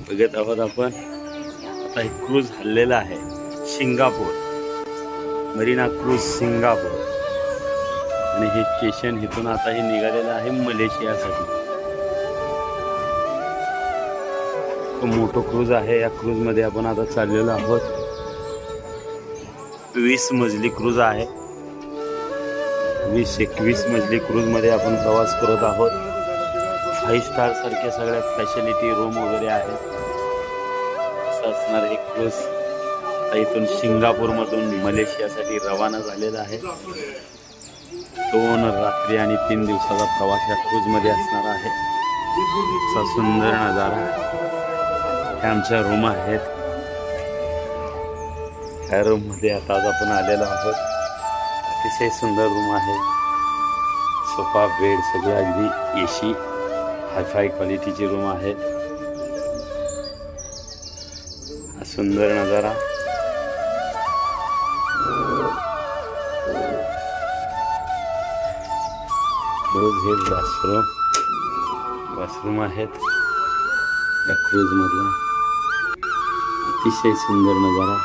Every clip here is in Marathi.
बघत आहोत आपण। आता हे क्रूज हल्लेला आहे सिंगापूर, मरीना क्रूज सिंगापूर, आणि हे स्टेशन इथून आता हे निघालेलं आहे मलेशियासाठी। मोठं क्रूज आहे, या क्रूज मध्ये आपण आता चाललेलो आहोत। 20 मजली क्रूज आहे, 20-21 मजली क्रूज मध्ये आपण प्रवास करत आहोत। 5 स्टार सारख्या सगळ्या फॅसिलिटी, रूम वगैरे आहेत। असं असणार हे क्रूज इथून सिंगापूर मधून मलेशियासाठी रवाना झालेला आहे। 2 रात्री आणि 3 दिवसाचा प्रवास या क्रूज मध्ये असणार आहे। असा सुंदर नजारा। हे आमच्या रूम आहेत, ह्या रूम मध्ये आता आपण आलेलो आहोत। अतिशय सुंदर रूम आहे, सोफा, बेड सगळं अगदी एसी हायफाय क्वालिटीची रूम आहे। सुंदर नजारा। हे वॉशरूम आहेत या क्रूज मधला। अतिशय सुंदर नजारा।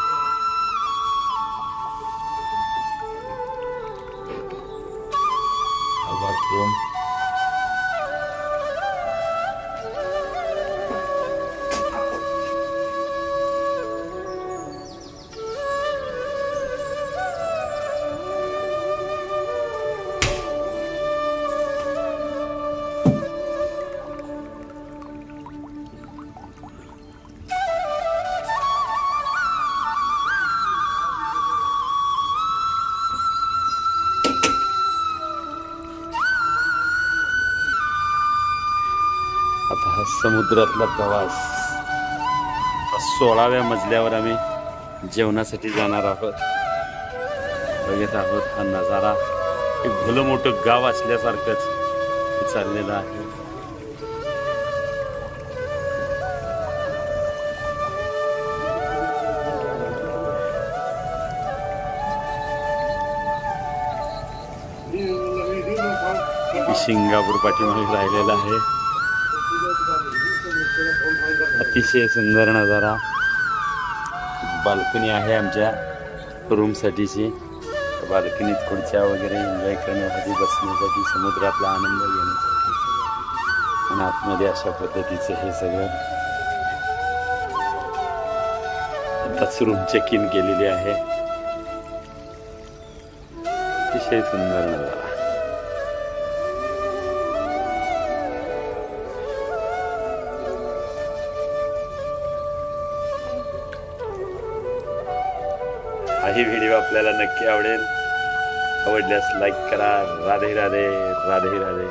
बाथरूम, आता हा समुद्रातला प्रवास। 16व्या मजल्यावर आम्ही जेवणासाठी जाणार आहोत। बघत आहोत हा नजारा। एक भलं मोठं गाव असल्यासारखंच हे चाललेलं आहे। सिंगापूर पाठीमागे राहिलेला आहे। अतिशय सुंदर नजारा। बाल्कनी आहे आमच्या रूम साठीची। बाल्कनीत खुर्च्या वगैरे एन्जॉय करण्यासाठी, बसण्यासाठी, समुद्रातला आनंद घेण्यासाठी, आणि आतमध्ये अशा पद्धतीचं हे सगळं। आताच रूम चेक इन केलेली आहे। अतिशय सुंदर नजारा। ही व्हिडिओ आपल्याला नक्की आवडेल। आवडल्यास लाईक करा। राधे राधे, राधे राधे।